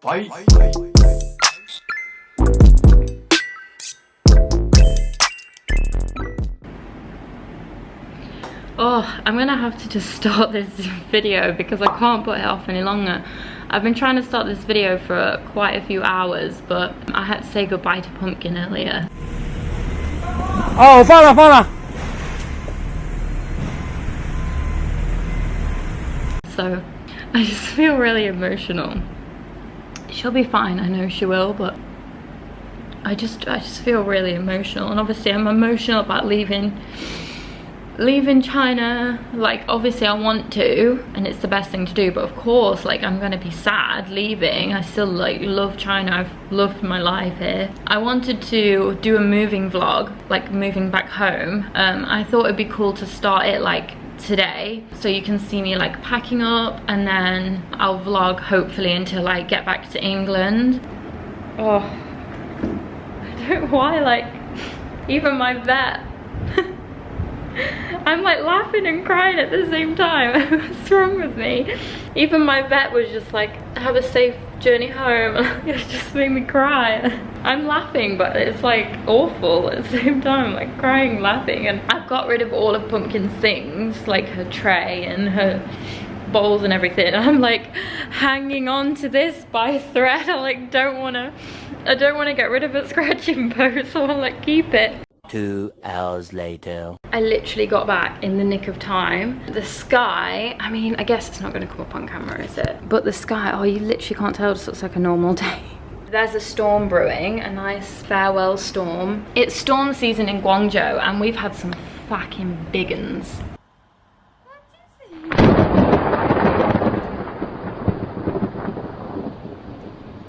Bye. Oh, I'm gonna have to just start this video because I can't put it off any longer. I've been trying to start this video for quite a few hours, but I had to say goodbye to Pumpkin earlier. Oh, 放了放了。 So I just feel really emotional. She'll be fine, I know she will, but I just feel really emotional. And obviously I'm emotional about leaving China. Like, obviously I want to, and it's the best thing to do, but of course, like, I'm gonna be sad leaving. I still like love China. I've loved my life here. I wanted to do a moving vlog, like moving back home. I thought it'd be cool to start it like today, so you can see me like packing up, and then I'll vlog hopefully until I get back to England. Oh, I don't know why, like, even my vet I'm like laughing and crying at the same time. What's wrong with me? Even my vet was just like, have a safe journey home. It just made me cry. I'm laughing, but it's like awful at the same time, like crying, laughing. And I've got rid of all of Pumpkin's things, like her tray and her bowls and everything. I'm like hanging on to this by a thread. I like don't want to get rid of it, scratching post, so I'll like keep it. 2 hours later. I literally got back in the nick of time. The sky, I mean, I guess it's not going to come up on camera, is it? But the sky, oh, you literally can't tell, it just looks like a normal day. There's a storm brewing, a nice farewell storm. It's storm season in Guangzhou, and we've had some fucking big uns.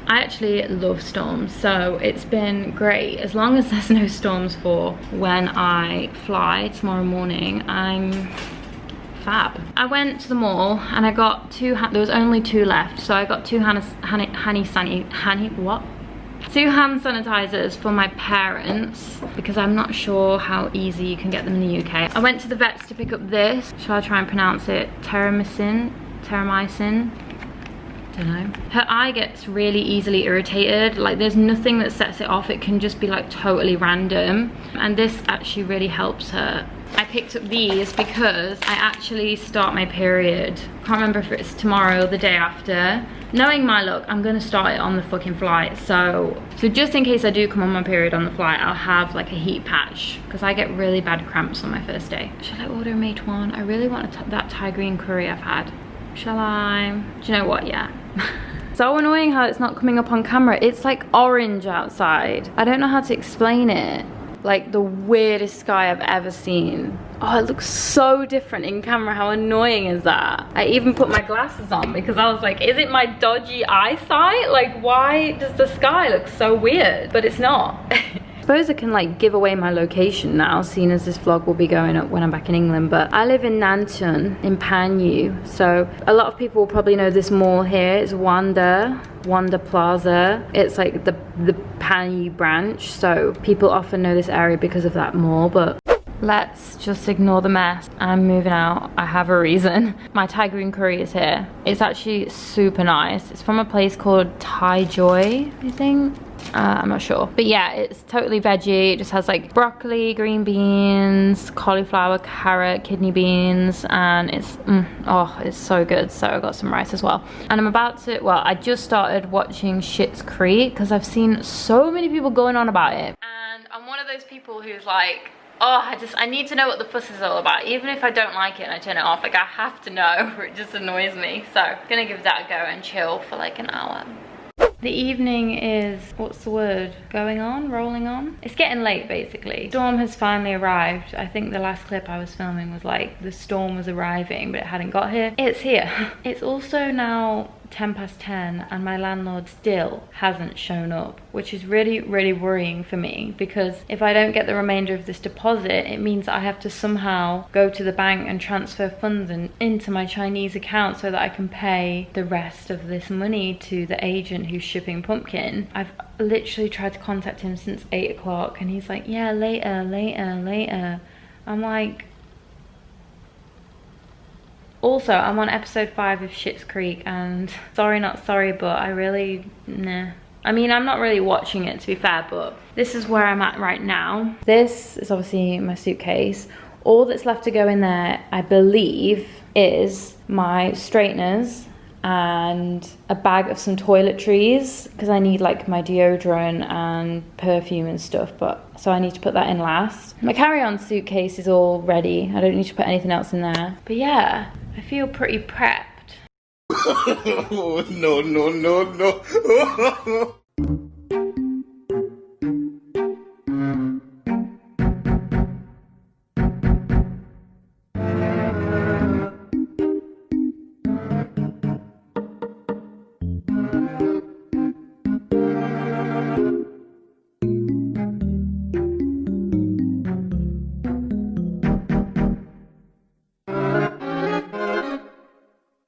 I actually love storms, so it's been great. As long as there's no storms for when I fly tomorrow morning, I'm fab. I went to the mall and I got there was only 2 left, so I got 2 hand sanitizers for my parents because I'm not sure how easy you can get them in the UK. I went to the vets to pick up this. Shall I try and pronounce it? Terramycin? Don't know. Her eye gets really easily irritated. Like, there's nothing that sets it off. It can just be like totally random, and this actually really helps her. I picked up these because I actually start my period. Can't remember if it's tomorrow or the day after. Knowing my luck, I'm gonna start it on the fucking flight. So just in case I do come on my period on the flight, I'll have like a heat patch because I get really bad cramps on my first day. Should I order a Meituan? I really want that Thai green curry I've had. Shall I? Do you know what? Yeah. So annoying how it's not coming up on camera. It's like orange outside. I don't know how to explain it. Like the weirdest sky I've ever seen. Oh, it looks so different in camera. How annoying is that? I even put my glasses on because I was like, is it my dodgy eyesight? Like, why does the sky look so weird? But it's not. I suppose I can like give away my location now, seeing as this vlog will be going up when I'm back in England, but I live in Nanton in Panyu, so a lot of people will probably know this mall here. It's Wanda Plaza. It's like the Panyu branch, so people often know this area because of that mall. But let's just ignore the mess. I'm moving out. I have a reason. My Thai green curry is here. It's actually super nice. It's from a place called Thai Joy, I think. I'm not sure, but yeah, it's totally veggie. It just has like broccoli, green beans, cauliflower, carrot, kidney beans, and it's oh, it's so good. So I got some rice as well, and I'm about to, well, I just started watching Schitt's Creek because I've seen so many people going on about it, and I'm one of those people who's like, oh, I need to know what the fuss is all about. Even if I don't like it and I turn it off, like I have to know, or it just annoys me. So I'm gonna give that a go and chill for like an hour. The evening is, what's the word, rolling on? It's getting late basically. Storm has finally arrived. I think the last clip I was filming was like the storm was arriving but it hadn't got here. It's here. It's also now 10:10 and my landlord still hasn't shown up, which is really, really worrying for me because if I don't get the remainder of this deposit, it means I have to somehow go to the bank and transfer funds into my Chinese account so that I can pay the rest of this money to the agent who's shipping Pumpkin. I've literally tried to contact him since 8 o'clock and he's like, yeah, later. I'm like, Also, I'm on episode 5 of Schitt's Creek, and sorry not sorry, but I really, nah. I mean, I'm not really watching it, to be fair, but this is where I'm at right now. This is obviously my suitcase. All that's left to go in there, I believe, is my straighteners and a bag of some toiletries, because I need like my deodorant and perfume and stuff, so I need to put that in last. My carry-on suitcase is all ready. I don't need to put anything else in there. But yeah, I feel pretty prepped. No, no, no, no.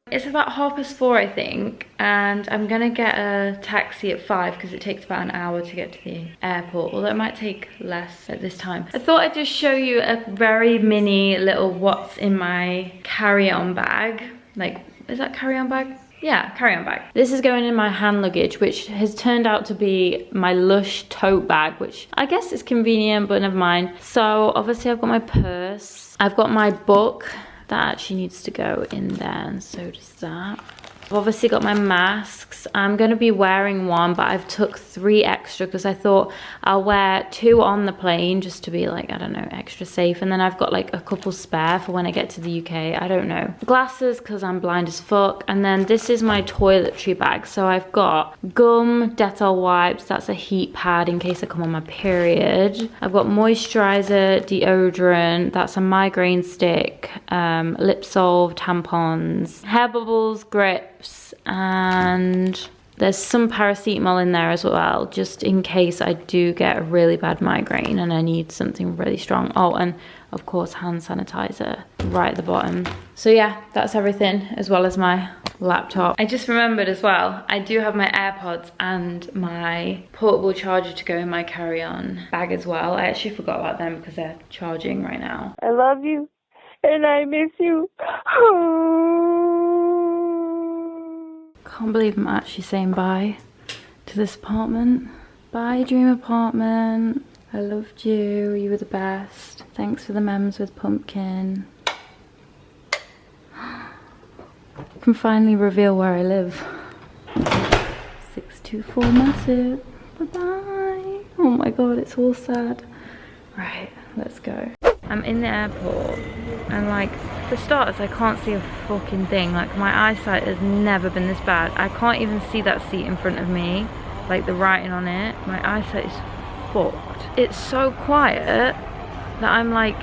It's about 4:30, I think, and I'm gonna get a taxi at 5 because it takes about an hour to get to the airport, although it might take less at this time. I thought I'd just show you a very mini little what's in my carry-on bag. Like, is that carry-on bag? Yeah, carry-on bag. This is going in my hand luggage, which has turned out to be my Lush tote bag, which I guess is convenient, but never mind. So obviously I've got my purse, I've got my book. That actually needs to go in there, and so does that. I've obviously got my masks. I'm going to be wearing one, but I've took 3 extra because I thought I'll wear 2 on the plane just to be like, I don't know, extra safe. And then I've got like a couple spare for when I get to the UK. I don't know. Glasses because I'm blind as fuck. And then this is my toiletry bag. So I've got gum, Dettol wipes. That's a heat pad in case I come on my period. I've got moisturizer, deodorant. That's a migraine stick, lip salve, tampons, hair bubbles, grip, and there's some paracetamol in there as well, just in case I do get a really bad migraine and I need something really strong. Oh, and of course hand sanitizer right at the bottom. So yeah, that's everything, as well as my laptop. I just remembered as well, I do have my AirPods and my portable charger to go in my carry-on bag as well. I actually forgot about them because they're charging right now. I love you and I miss you. Can't believe I'm actually saying bye to this apartment. Bye, dream apartment. I loved you. You were the best. Thanks for the memes with pumpkin. I can finally reveal where I live. 624 Massive. Bye-bye. Oh my god, it's all sad. Right, let's go. I'm in the airport and like, for starters, I can't see a fucking thing. Like, my eyesight has never been this bad. I can't even see that seat in front of me, like the writing on it. My eyesight is fucked. It's so quiet that I'm like,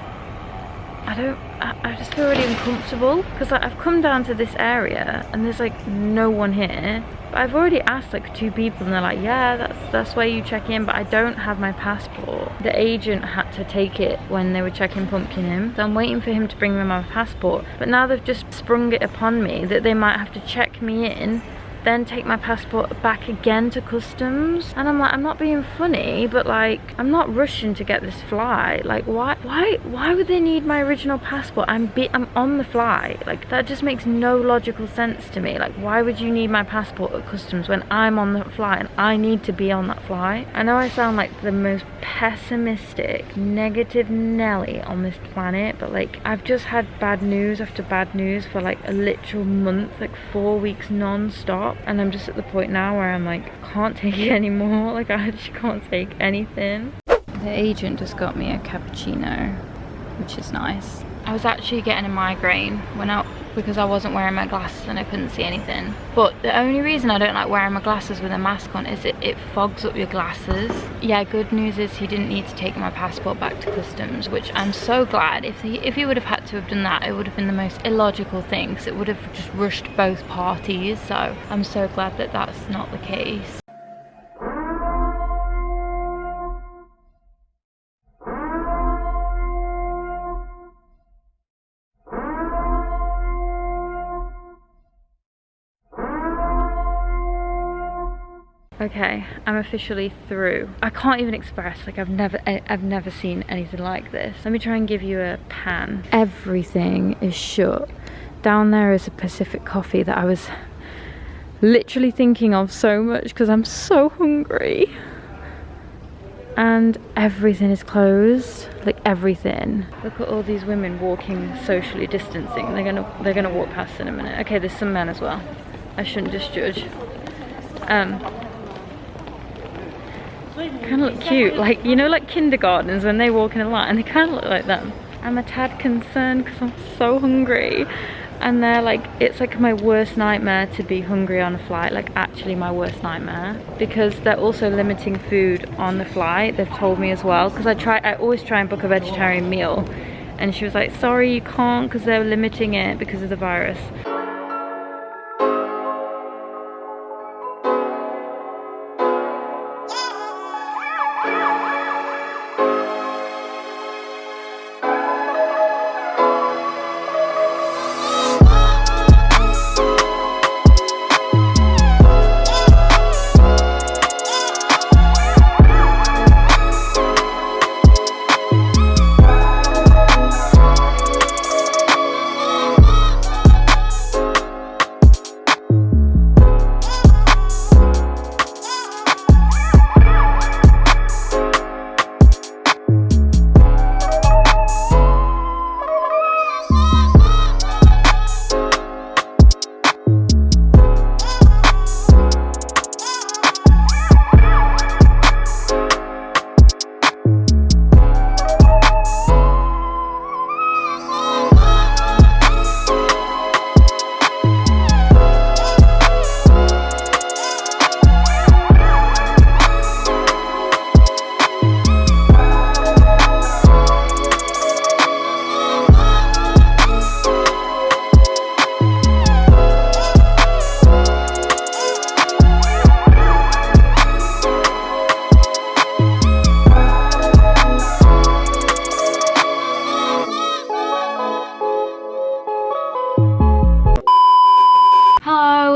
I just feel really uncomfortable because like, I've come down to this area and there's like no one here. But I've already asked like 2 people and they're like, yeah, that's where you check in, but I don't have my passport. The agent had to take it when they were checking Pumpkin in, so I'm waiting for him to bring me my passport. But now they've just sprung it upon me that they might have to check me in, then take my passport back again to customs. And I'm like, I'm not being funny, but like, I'm not rushing to get this flight. Like, why would they need my original passport? I'm on the flight. Like, that just makes no logical sense to me. Like, why would you need my passport at customs when I'm on the flight and I need to be on that flight? I know I sound like the most pessimistic, negative Nelly on this planet, but like, I've just had bad news after bad news for like a literal month, like 4 weeks non-stop. And I'm just at the point now where I'm like, can't take it anymore. Like, I just can't take anything. The agent just got me a cappuccino, which is nice. I was actually getting a migraine when because I wasn't wearing my glasses and I couldn't see anything. But the only reason I don't like wearing my glasses with a mask on is it fogs up your glasses. Yeah, good news is he didn't need to take my passport back to customs, which I'm so glad. If he would have had to have done that, it would have been the most illogical thing, because it would have just rushed both parties. So I'm so glad that that's not the case. Okay, I'm officially through. I can't even express, like, I've never seen anything like this. Let me try and give you a pan. Everything is shut. Down there is a Pacific Coffee that I was literally thinking of so much because I'm so hungry. And everything is closed, like everything. Look at all these women walking, socially distancing. They're gonna walk past in a minute. Okay, there's some men as well. I shouldn't just judge. Kind of look cute, like, you know, like kindergartnens when they walk in a line, they kind of look like them. I'm a tad concerned because I'm so hungry. And they're like, it's like my worst nightmare to be hungry on a flight, like actually my worst nightmare, because they're also limiting food on the flight. They've told me as well, because I always try and book a vegetarian meal, and she was like, sorry, you can't because they're limiting it because of the virus.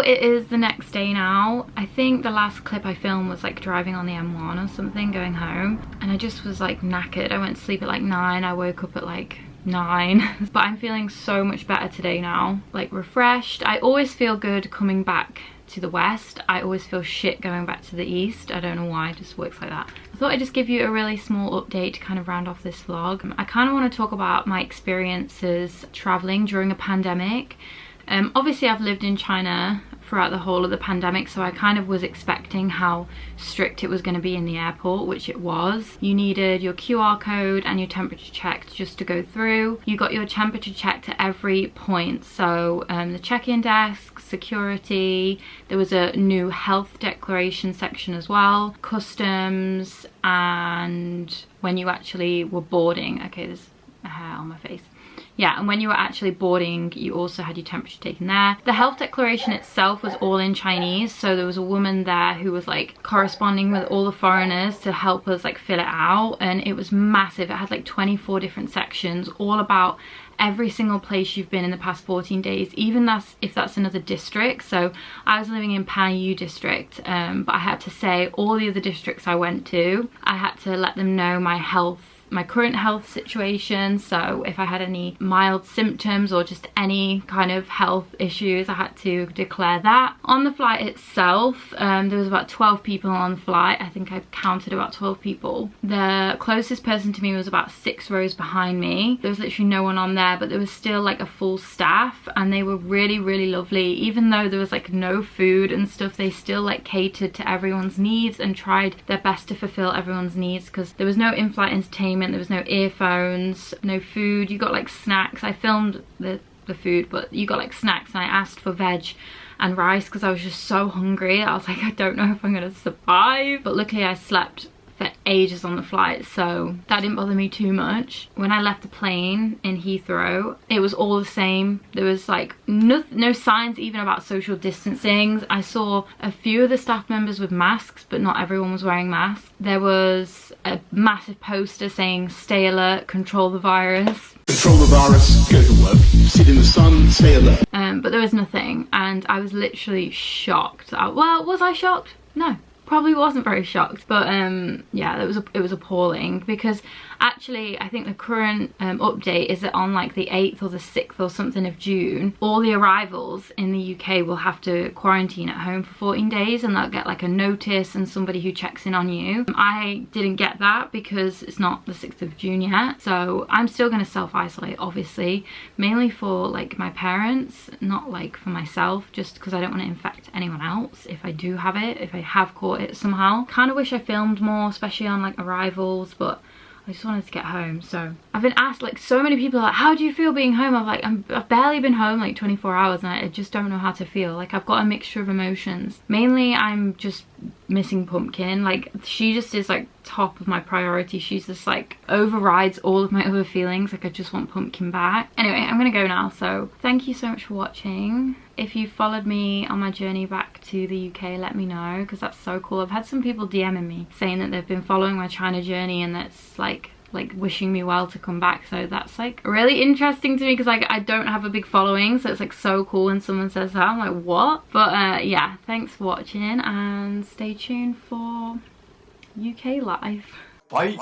It is the next day now. I think the last clip I filmed was like driving on the M1 or something going home, and I just was like knackered. I went to sleep at like 9, I woke up at like 9 but I'm feeling so much better today now, like refreshed. I always feel good coming back to the west. I always feel shit going back to the east. I don't know why, it just works like that. I thought I'd just give you a really small update to kind of round off this vlog. I kind of want to talk about my experiences traveling during a pandemic. Obviously I've lived in China throughout the whole of the pandemic, so I kind of was expecting how strict it was going to be in the airport, which it was. You needed your QR code and your temperature checked just to go through. You got your temperature checked at every point, so the check-in desk, security, there was a new health declaration section as well, customs, and when you actually were boarding. Okay, there's a hair on my face. Yeah, and when you were actually boarding, you also had your temperature taken there. The health declaration itself was all in Chinese, so there was a woman there who was like corresponding with all the foreigners to help us like fill it out, and it was massive. It had like 24 different sections, all about every single place you've been in the past 14 days, even if that's another district. So I was living in Panyu district, but I had to say all the other districts I went to, I had to let them know my current health situation. So if I had any mild symptoms or just any kind of health issues, I had to declare that. On the flight itself, there was about 12 people on the flight. I think I counted about 12 people. The closest person to me was about 6 rows behind me. There was literally no one on there, but there was still like a full staff, and they were really, really lovely. Even though there was like no food and stuff, they still like catered to everyone's needs and tried their best to fulfill everyone's needs, because there was no in-flight entertainment, there was no earphones, no food. You got like snacks. I filmed the food, but you got like snacks, and I asked for veg and rice because I was just so hungry. I was like, I don't know if I'm gonna survive, but luckily I slept for ages on the flight, so that didn't bother me too much. When I left the plane in Heathrow, it was all the same. There was like no signs even about social distancing. I saw a few of the staff members with masks, but not everyone was wearing masks. There was a massive poster saying stay alert, control the virus. Control the virus, go to work, sit in the sun, stay alert. But there was nothing, and I was literally shocked. Well, was I shocked? No. probably wasn't very shocked, but yeah, it was appalling, because actually I think the current update is that on like the 8th or the 6th or something of June, all the arrivals in the UK will have to quarantine at home for 14 days, and they'll get like a notice and somebody who checks in on you. I didn't get that because it's not the 6th of June yet, so I'm still going to self-isolate, obviously, mainly for like my parents, not like for myself, just because I don't want to infect anyone else if I do have it, if I have caught it somehow. Kind of wish I filmed more, especially on like arrivals, but I just wanted to get home. So I've been asked, like, so many people are like, how do you feel being home? I'm like, I've barely been home like 24 hours and I just don't know how to feel. Like, I've got a mixture of emotions. Mainly I'm just missing Pumpkin. Like, she just is like top of my priority. She's just like overrides all of my other feelings. Like, I just want Pumpkin back. Anyway, I'm gonna go now, so thank you so much for watching. If you followed me on my journey back to the UK, let me know, because that's so cool. I've had some people DMing me saying that they've been following my China journey and that's like wishing me well to come back, so that's like really interesting to me, because like I don't have a big following, so it's like so cool when someone says that. I'm like, what? But yeah, thanks for watching and stay tuned for UK life. Bye.